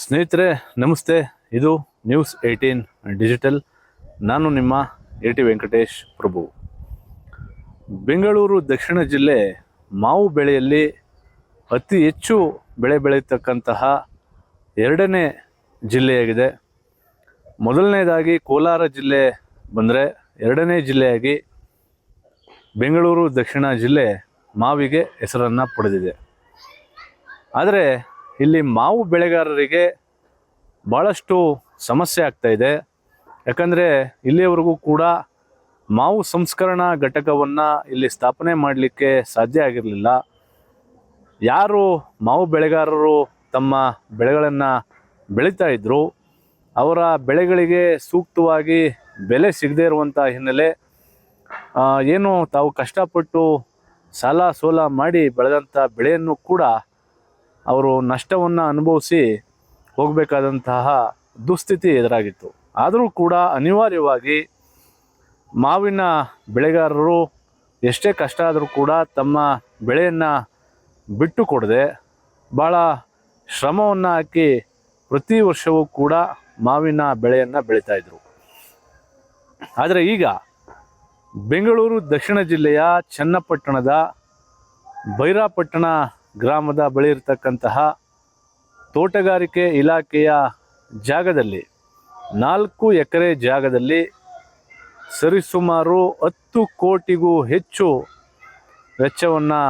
ಸ್ನೇಹಿತರೆ ನಮಸ್ತೆ. ಇದು News18 ಡಿಜಿಟಲ್. ನಾನು ನಿಮ್ಮ AT ವೆಂಕಟೇಶ್ ಪ್ರಭು. ಬೆಂಗಳೂರು ದಕ್ಷಿಣ ಜಿಲ್ಲೆ ಮಾವು ಬೆಳೆಯಲ್ಲಿ ಅತಿ ಹೆಚ್ಚು ಬೆಳೆ ಬೆಳೆಯತಕ್ಕಂತಹ ಎರಡನೇ ಜಿಲ್ಲೆಯಾಗಿದೆ. ಮೊದಲನೇದಾಗಿ ಕೋಲಾರ ಜಿಲ್ಲೆ ಬಂದರೆ ಎರಡನೇ ಜಿಲ್ಲೆಯಾಗಿ ಬೆಂಗಳೂರು ದಕ್ಷಿಣ ಜಿಲ್ಲೆ ಮಾವಿಗೆ ಹೆಸರನ್ನು ಪಡೆದಿದೆ. ಆದರೆ ಇಲ್ಲಿ ಮಾವು ಬೆಳೆಗಾರರಿಗೆ ಭಾಳಷ್ಟು ಸಮಸ್ಯೆ ಆಗ್ತಾ ಇದೆ. ಯಾಕಂದರೆ ಇಲ್ಲಿಯವರೆಗೂ ಕೂಡ ಮಾವು ಸಂಸ್ಕರಣಾ ಘಟಕವನ್ನು ಇಲ್ಲಿ ಸ್ಥಾಪನೆ ಮಾಡಲಿಕ್ಕೆ ಸಾಧ್ಯ ಆಗಿರಲಿಲ್ಲ. ಯಾರು ಮಾವು ಬೆಳೆಗಾರರು ತಮ್ಮ ಬೆಳೆಗಳನ್ನು ಬೆಳೀತಾ ಇದ್ದರು, ಅವರ ಬೆಳೆಗಳಿಗೆ ಸೂಕ್ತವಾಗಿ ಬೆಲೆ ಸಿಗದೇ ಇರುವಂಥ ಹಿನ್ನೆಲೆ ಏನು ತಾವು ಕಷ್ಟಪಟ್ಟು ಸಾಲ ಸೋಲ ಮಾಡಿ ಬೆಳೆದಂಥ ಬೆಳೆಯನ್ನು ಕೂಡ ಅವರು ನಷ್ಟವನ್ನು ಅನುಭವಿಸಿ ಹೋಗಬೇಕಾದಂತಹ ದುಸ್ಥಿತಿ ಎದುರಾಗಿತ್ತು. ಆದರೂ ಕೂಡ ಅನಿವಾರ್ಯವಾಗಿ ಮಾವಿನ ಬೆಳೆಗಾರರು ಎಷ್ಟೇ ಕಷ್ಟ ಆದರೂ ಕೂಡ ತಮ್ಮ ಬೆಳೆಯನ್ನು ಬಿಟ್ಟು ಕೊಡದೆ ಭಾಳ ಶ್ರಮವನ್ನು ಹಾಕಿ ಪ್ರತಿ ವರ್ಷವೂ ಕೂಡ ಮಾವಿನ ಬೆಳೆಯನ್ನು ಬೆಳೀತಾಯಿದ್ರು. ಆದರೆ ಈಗ ಬೆಂಗಳೂರು ದಕ್ಷಿಣ ಜಿಲ್ಲೆಯ ಚನ್ನಪಟ್ಟಣದ ಬೈರಾಪಟ್ಟಣ ಗ್ರಾಮದ ಬಳಿ ಇರತಕ್ಕಂತಹ ತೋಟಗಾರಿಕೆ ಇಲಾಖೆಯ ಜಾಗದಲ್ಲಿ 4 ಎಕರೆ ಜಾಗದಲ್ಲಿ ಸರಿಸುಮಾರು 10 ಕೋಟಿಗೂ ಹೆಚ್ಚು ವೆಚ್ಚವನ್ನು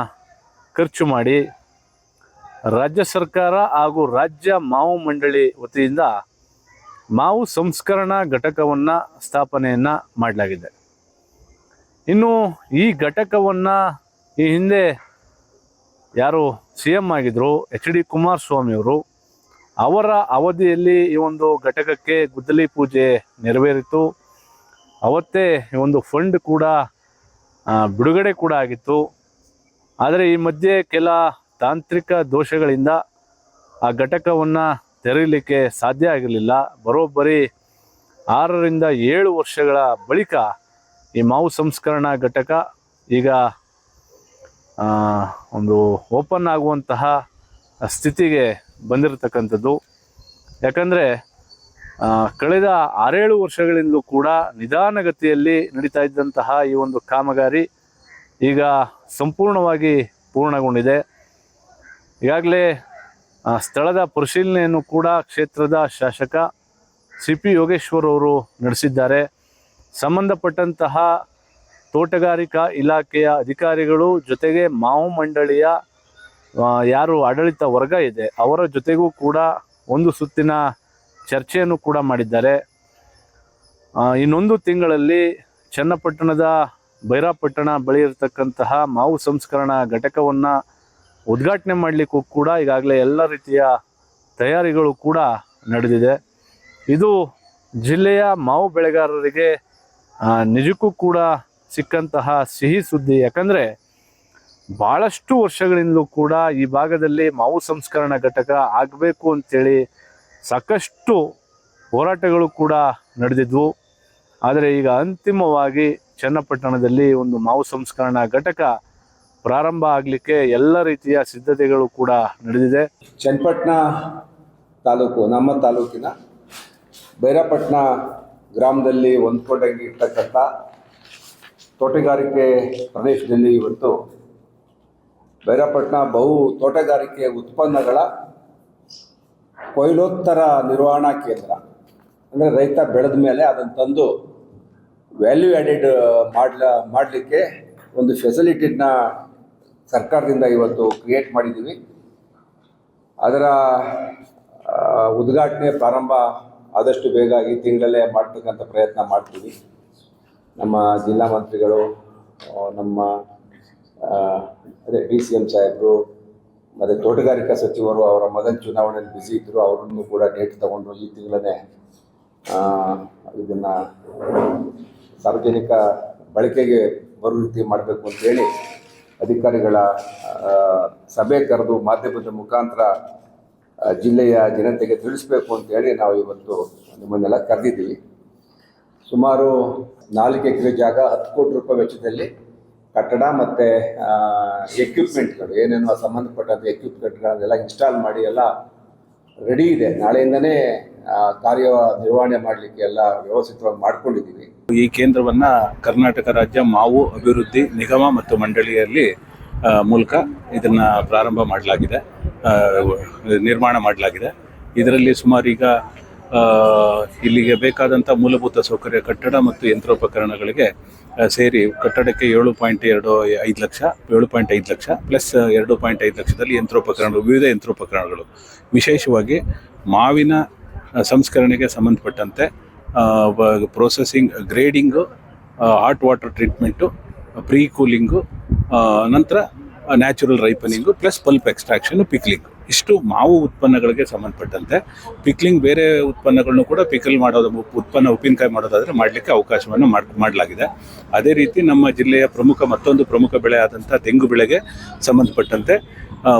ಖರ್ಚು ಮಾಡಿ ರಾಜ್ಯ ಸರ್ಕಾರ ಹಾಗೂ ರಾಜ್ಯ ಮಾವು ಮಂಡಳಿ ವತಿಯಿಂದ ಮಾವು ಸಂಸ್ಕರಣಾ ಘಟಕವನ್ನು ಸ್ಥಾಪನೆಯನ್ನು ಮಾಡಲಾಗಿದೆ. ಇನ್ನು ಈ ಘಟಕವನ್ನು ಈ ಹಿಂದೆ ಯಾರು CM ಆಗಿದ್ದರು HD ಕುಮಾರಸ್ವಾಮಿ ಅವರು, ಅವರ ಅವಧಿಯಲ್ಲಿ ಈ ಒಂದು ಘಟಕಕ್ಕೆ ಗುದ್ದಲಿ ಪೂಜೆ ನೆರವೇರಿತು. ಅವತ್ತೇ ಈ ಒಂದು ಫಂಡ್ ಕೂಡ ಬಿಡುಗಡೆ ಕೂಡ ಆಗಿತ್ತು. ಆದರೆ ಈ ಮಧ್ಯೆ ಕೆಲ ತಾಂತ್ರಿಕ ದೋಷಗಳಿಂದ ಆ ಘಟಕವನ್ನು ತೆರೀಲಿಕ್ಕೆ ಸಾಧ್ಯ ಆಗಿರಲಿಲ್ಲ. ಬರೋಬ್ಬರಿ 6ರಿಂದ 7 ವರ್ಷಗಳ ಬಳಿಕ ಈ ಮಾವು ಸಂಸ್ಕರಣಾ ಘಟಕ ಈಗ ಒಂದು ಓಪನ್ ಆಗುವಂತಹ ಸ್ಥಿತಿಗೆ ಬಂದಿರತಕ್ಕಂಥದ್ದು. ಯಾಕಂದರೆ ಕಳೆದ 6-7 ವರ್ಷಗಳಿಂದಲೂ ಕೂಡ ನಿಧಾನಗತಿಯಲ್ಲಿ ನಡೀತಾ ಇದ್ದಂತಹ ಈ ಒಂದು ಕಾಮಗಾರಿ ಈಗ ಸಂಪೂರ್ಣವಾಗಿ ಪೂರ್ಣಗೊಂಡಿದೆ. ಈಗಾಗಲೇ ಸ್ಥಳದ ಪರಿಶೀಲನೆಯನ್ನು ಕೂಡ ಕ್ಷೇತ್ರದ ಶಾಸಕ CP ಯೋಗೇಶ್ವರ್ ಅವರು ನಡೆಸಿದ್ದಾರೆ. ಸಂಬಂಧಪಟ್ಟಂತಹ ತೋಟಗಾರಿಕಾ ಇಲಾಖೆಯ ಅಧಿಕಾರಿಗಳು ಜೊತೆಗೆ ಮಾವು ಮಂಡಳಿಯ ಯಾರು ಆಡಳಿತ ವರ್ಗ ಇದೆ ಅವರ ಜೊತೆಗೂ ಕೂಡ ಒಂದು ಸುತ್ತಿನ ಚರ್ಚೆಯನ್ನು ಕೂಡ ಮಾಡಿದ್ದಾರೆ. ಇನ್ನೊಂದು ತಿಂಗಳಲ್ಲಿ ಚನ್ನಪಟ್ಟಣದ ಬೈರಾಪಟ್ಟಣ ಬಳಿ ಇರತಕ್ಕಂತಹ ಮಾವು ಸಂಸ್ಕರಣಾ ಘಟಕವನ್ನು ಉದ್ಘಾಟನೆ ಮಾಡಲಿಕ್ಕೂ ಕೂಡ ಈಗಾಗಲೇ ಎಲ್ಲ ರೀತಿಯ ತಯಾರಿಗಳು ಕೂಡ ನಡೆದಿದೆ. ಇದು ಜಿಲ್ಲೆಯ ಮಾವು ಬೆಳೆಗಾರರಿಗೆ ನಿಜಕ್ಕೂ ಕೂಡ ಸಿಕ್ಕಂತಹ ಸಿಹಿ ಸುದ್ದಿ. ಯಾಕಂದರೆ ಭಾಳಷ್ಟು ವರ್ಷಗಳಿಂದಲೂ ಕೂಡ ಈ ಭಾಗದಲ್ಲಿ ಮಾವು ಸಂಸ್ಕರಣಾ ಘಟಕ ಆಗಬೇಕು ಅಂತೇಳಿ ಸಾಕಷ್ಟು ಹೋರಾಟಗಳು ಕೂಡ ನಡೆದಿದ್ವು. ಆದರೆ ಈಗ ಅಂತಿಮವಾಗಿ ಚನ್ನಪಟ್ಟಣದಲ್ಲಿ ಒಂದು ಮಾವು ಸಂಸ್ಕರಣಾ ಘಟಕ ಪ್ರಾರಂಭ ಆಗಲಿಕ್ಕೆ ಎಲ್ಲ ರೀತಿಯ ಸಿದ್ಧತೆಗಳು ಕೂಡ ನಡೆದಿದೆ. ಚನ್ನಪಟ್ಟಣ ತಾಲೂಕು, ನಮ್ಮ ತಾಲೂಕಿನ ಬೈರಾಪಟ್ಟಣ ಗ್ರಾಮದಲ್ಲಿ ಹೊಂದ್ಕೊಂಡಾಗಿರ್ತಕ್ಕಂಥ ತೋಟಗಾರಿಕೆ ಪ್ರದೇಶದಲ್ಲಿ ಇವತ್ತು ಬೈರಾಪಟ್ಟಣ ಬಹು ತೋಟಗಾರಿಕೆ ಉತ್ಪನ್ನಗಳ ಕೊಯ್ಲೋತ್ತರ ನಿರ್ವಹಣಾ ಕೇಂದ್ರ, ಅಂದರೆ ರೈತ ಬೆಳೆದ ಮೇಲೆ ಅದನ್ನು ತಂದು ವ್ಯಾಲ್ಯೂ ಆ್ಯಡೆಡ್ ಮಾಡಲಿಕ್ಕೆ ಒಂದು ಫೆಸಿಲಿಟಿನ ಸರ್ಕಾರದಿಂದ ಇವತ್ತು ಕ್ರಿಯೇಟ್ ಮಾಡಿದ್ದೀವಿ. ಅದರ ಉದ್ಘಾಟನೆ ಪ್ರಾರಂಭ ಆದಷ್ಟು ಬೇಗ ಈ ತಿಂಗಳಲ್ಲೇ ಮಾಡ್ತಕ್ಕಂಥ ಪ್ರಯತ್ನ ಮಾಡ್ತೀವಿ. ನಮ್ಮ ಜಿಲ್ಲಾ ಮಂತ್ರಿಗಳು, ನಮ್ಮ DCM ಸಾಹೇಬರು ಮತ್ತು ತೋಟಗಾರಿಕಾ ಸಚಿವರು ಅವರ ಮಗನ ಚುನಾವಣೆಯಲ್ಲಿ ಬ್ಯುಸಿ ಇದ್ದರು. ಅವರನ್ನು ಕೂಡ ಡೇಟ್ ತಗೊಂಡು ಈ ತಿಂಗಳೇ ಇದನ್ನು ಸಾರ್ವಜನಿಕ ಬಳಕೆಗೆ ಬರೋ ರೀತಿ ಮಾಡಬೇಕು ಅಂತೇಳಿ ಅಧಿಕಾರಿಗಳ ಸಭೆ ಕರೆದು ಮಾಧ್ಯಮದ ಮುಖಾಂತರ ಜಿಲ್ಲೆಯ ಜನತೆಗೆ ತಿಳಿಸ್ಬೇಕು ಅಂತೇಳಿ ನಾವು ಇವತ್ತು ನಿಮ್ಮನ್ನೆಲ್ಲ ಕರೆದಿದ್ದೀವಿ. ಸುಮಾರು 4 ಎಕರೆ ಜಾಗ 10 ಕೋಟಿ ರೂಪಾಯಿ ವೆಚ್ಚದಲ್ಲಿ ಕಟ್ಟಡ ಮತ್ತು ಎಕ್ವಿಪ್ಮೆಂಟ್ಗಳು ಏನೇನೋ ಸಂಬಂಧಪಟ್ಟಂಥ ಎಕ್ವಿಪ್ಮೆಂಟ್ಗಳನ್ನೆಲ್ಲ ಇನ್ಸ್ಟಾಲ್ ಮಾಡಿ ಎಲ್ಲ ರೆಡಿ ಇದೆ. ನಾಳೆಯಿಂದನೇ ಕಾರ್ಯ ನಿರ್ವಹಣೆ ಮಾಡಲಿಕ್ಕೆ ಎಲ್ಲ ವ್ಯವಸ್ಥಿತವಾಗಿ ಮಾಡ್ಕೊಂಡಿದ್ದೀವಿ. ಈ ಕೇಂದ್ರವನ್ನು ಕರ್ನಾಟಕ ರಾಜ್ಯ ಮಾವು ಅಭಿವೃದ್ಧಿ ನಿಗಮ ಮತ್ತು ಮಂಡಳಿಯಲ್ಲಿ ಮೂಲಕ ಇದನ್ನು ಪ್ರಾರಂಭ ಮಾಡಲಾಗಿದೆ, ನಿರ್ಮಾಣ ಮಾಡಲಾಗಿದೆ. ಇದರಲ್ಲಿ ಸುಮಾರು ಈಗ ಇಲ್ಲಿಗೆ ಬೇಕಾದಂಥ ಮೂಲಭೂತ ಸೌಕರ್ಯ, ಕಟ್ಟಡ ಮತ್ತು ಯಂತ್ರೋಪಕರಣಗಳಿಗೆ ಸೇರಿ ಕಟ್ಟಡಕ್ಕೆ 7.25 ಲಕ್ಷ, 7.5 ಲಕ್ಷ ಪ್ಲಸ್ 2.5 ಲಕ್ಷದಲ್ಲಿ ಯಂತ್ರೋಪಕರಣಗಳು, ವಿವಿಧ ಯಂತ್ರೋಪಕರಣಗಳು, ವಿಶೇಷವಾಗಿ ಮಾವಿನ ಸಂಸ್ಕರಣೆಗೆ ಸಂಬಂಧಪಟ್ಟಂತೆ processing, grading, hot water treatment, pre cooling, ನಂತರ natural ripening plus pulp extraction, pickling, ಇಷ್ಟು ಮಾವು ಉತ್ಪನ್ನಗಳಿಗೆ ಸಂಬಂಧಪಟ್ಟಂತೆ. ಪಿಕ್ಲಿಂಗ್ ಬೇರೆ ಉತ್ಪನ್ನಗಳನ್ನು ಕೂಡ ಪಿಕಲ್ ಮಾಡೋದು, ಉಪ್ಪಿನಕಾಯಿ ಮಾಡೋದಾದರೆ ಮಾಡಲಿಕ್ಕೆ ಅವಕಾಶವನ್ನು ಮಾಡಲಾಗಿದೆ. ಅದೇ ರೀತಿ ನಮ್ಮ ಜಿಲ್ಲೆಯ ಮತ್ತೊಂದು ಪ್ರಮುಖ ಬೆಳೆ ಆದಂಥ ತೆಂಗು ಬೆಳೆಗೆ ಸಂಬಂಧಪಟ್ಟಂತೆ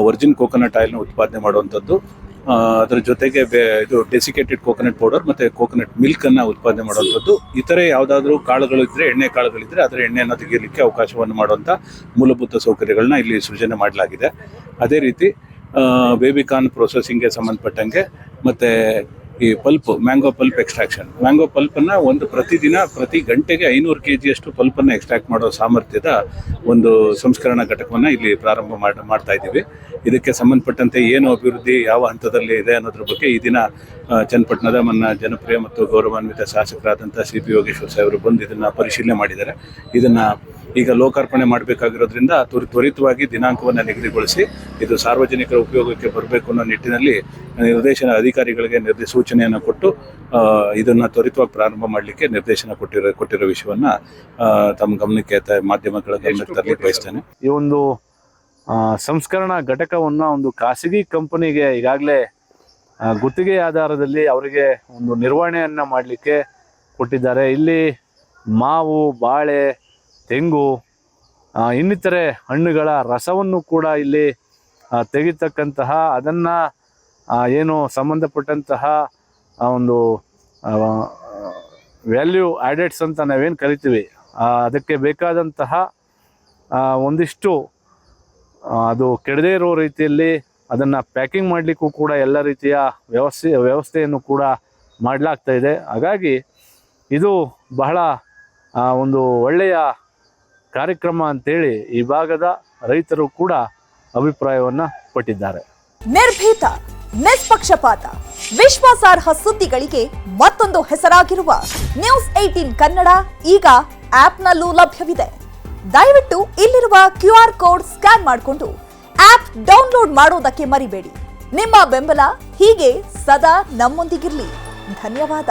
ವರ್ಜಿನ್ ಕೋಕೋನಟ್ ಆಯಿಲ್ನ ಉತ್ಪಾದನೆ ಮಾಡುವಂಥದ್ದು, ಅದರ ಜೊತೆಗೆ ಇದು ಡೆಸಿಕೇಟೆಡ್ ಕೋಕೋನಟ್ ಪೌಡರ್ ಮತ್ತು ಕೋಕೋನಟ್ ಮಿಲ್ಕನ್ನು ಉತ್ಪಾದನೆ ಮಾಡುವಂಥದ್ದು, ಇತರೆ ಯಾವುದಾದ್ರೂ ಕಾಳುಗಳಿದ್ದರೆ, ಎಣ್ಣೆ ಕಾಳುಗಳಿದ್ದರೆ ಅದರ ಎಣ್ಣೆಯನ್ನು ತೆಗೆಯಲಿಕ್ಕೆ ಅವಕಾಶವನ್ನು ಮಾಡುವಂಥ ಮೂಲಭೂತ ಸೌಕರ್ಯಗಳನ್ನ ಇಲ್ಲಿ ಸೃಜನೆ ಮಾಡಲಾಗಿದೆ. ಅದೇ ರೀತಿ ಬೇಬಿಕಾರ್ನ್ ಪ್ರೊಸೆಸಿಂಗ್ಗೆ ಸಂಬಂಧಪಟ್ಟಂಗೆ ಮತ್ತು ಈ pulp, mango pulp extraction, mango ಪಲ್ಪನ್ನು ಪ್ರತಿ ಗಂಟೆಗೆ 500 kgಯಷ್ಟು ಪಲ್ಪನ್ನು ಎಕ್ಸ್ಟ್ರಾಕ್ಟ್ ಮಾಡೋ ಸಾಮರ್ಥ್ಯದ ಒಂದು ಸಂಸ್ಕರಣಾ ಘಟಕವನ್ನು ಇಲ್ಲಿ ಪ್ರಾರಂಭ ಮಾಡ್ತಾ ಇದ್ದೀವಿ. ಇದಕ್ಕೆ ಸಂಬಂಧಪಟ್ಟಂತೆ ಏನು ಅಭಿವೃದ್ಧಿ ಯಾವ ಹಂತದಲ್ಲಿ ಇದೆ ಅನ್ನೋದ್ರ ಬಗ್ಗೆ ಈ ದಿನ ಚನ್ನಪಟ್ಟಣದ ನನ್ನ ಜನಪ್ರಿಯ ಮತ್ತು ಗೌರವಾನ್ವಿತ ಶಾಸಕರಾದಂಥ CP ಯೋಗೇಶ್ವರ್ ಸಾಹೇಬರು ಬಂದು ಇದನ್ನು ಪರಿಶೀಲನೆ ಮಾಡಿದ್ದಾರೆ. ಇದನ್ನು ಈಗ ಲೋಕಾರ್ಪಣೆ ಮಾಡಬೇಕಾಗಿರೋದ್ರಿಂದ ತ್ವರಿತವಾಗಿ ದಿನಾಂಕವನ್ನು ನಿಗದಿಗೊಳಿಸಿ ಇದು ಸಾರ್ವಜನಿಕರ ಉಪಯೋಗಕ್ಕೆ ಬರಬೇಕು ಅನ್ನೋ ನಿಟ್ಟಿನಲ್ಲಿ ಅಧಿಕಾರಿಗಳಿಗೆ ಸೂಚನೆಯನ್ನು ಕೊಟ್ಟು ಇದನ್ನು ತ್ವರಿತವಾಗಿ ಪ್ರಾರಂಭ ಮಾಡಲಿಕ್ಕೆ ನಿರ್ದೇಶನ ಕೊಟ್ಟಿರೋ ವಿಷಯವನ್ನು ತಮ್ಮ ಗಮನಕ್ಕೆ ಮಾಧ್ಯಮಗಳ ಗಮನಕ್ಕೆ ತರಲಿಕ್ಕೆ ಬಯಸ್ತೇನೆ. ಈ ಒಂದು ಸಂಸ್ಕರಣಾ ಘಟಕವನ್ನು ಒಂದು ಖಾಸಗಿ ಕಂಪನಿಗೆ ಈಗಾಗಲೇ ಗುತ್ತಿಗೆ ಆಧಾರದಲ್ಲಿ ಅವರಿಗೆ ಒಂದು ನಿರ್ವಹಣೆಯನ್ನು ಮಾಡಲಿಕ್ಕೆ ಕೊಟ್ಟಿದ್ದಾರೆ. ಇಲ್ಲಿ ಮಾವು, ಬಾಳೆ, ತೆಂಗು, ಇನ್ನಿತರೆ ಹಣ್ಣುಗಳ ರಸವನ್ನು ಕೂಡ ಇಲ್ಲಿ ತೆಗಿತಕ್ಕಂತಹ, ಅದನ್ನು ಏನು ಸಂಬಂಧಪಟ್ಟಂತಹ ಒಂದು ವ್ಯಾಲ್ಯೂ ಆ್ಯಡೆಡ್ಸ್ ಅಂತ ನಾವೇನು ಕರಿತೀವಿ, ಅದಕ್ಕೆ ಬೇಕಾದಂತಹ ಒಂದಿಷ್ಟು ಅದು ಕೆಡದೇ ಇರೋ ರೀತಿಯಲ್ಲಿ ಅದನ್ನು ಪ್ಯಾಕಿಂಗ್ ಮಾಡಲಿಕ್ಕೂ ಕೂಡ ಎಲ್ಲ ರೀತಿಯ ವ್ಯವಸ್ಥೆಯನ್ನು ಕೂಡ ಮಾಡಲಾಗ್ತಾ ಇದೆ. ಹಾಗಾಗಿ ಇದು ಬಹಳ ಒಂದು ಒಳ್ಳೆಯ ಕಾರ್ಯಕ್ರಮ ಅಂತೇಳಿ ಈ ಭಾಗದ ರೈತರು ಕೂಡ ಅಭಿಪ್ರಾಯವನ್ನು ಪಟ್ಟಿದ್ದಾರೆ. ನಿರ್ಭೀತ, ನಿಷ್ಪಕ್ಷಪಾತ, ವಿಶ್ವಾಸಾರ್ಹ ಸುದ್ದಿಗಳಿಗೆ ಮತ್ತೊಂದು ಹೆಸರಾಗಿರುವ ನ್ಯೂಸ್ 18 ಕನ್ನಡ ಈಗ ಆಪ್ನಲ್ಲೂ ಲಭ್ಯವಿದೆ. ದಯವಿಟ್ಟು ಇಲ್ಲಿರುವ QR ಕೋಡ್ ಸ್ಕ್ಯಾನ್ ಮಾಡಿಕೊಂಡು ಆಪ್ ಡೌನ್ಲೋಡ್ ಮಾಡೋದಕ್ಕೆ ಮರಿಬೇಡಿ. ನಿಮ್ಮ ಬೆಂಬಲ ಹೀಗೆ ಸದಾ ನಮ್ಮೊಂದಿಗಿರಲಿ. ಧನ್ಯವಾದ.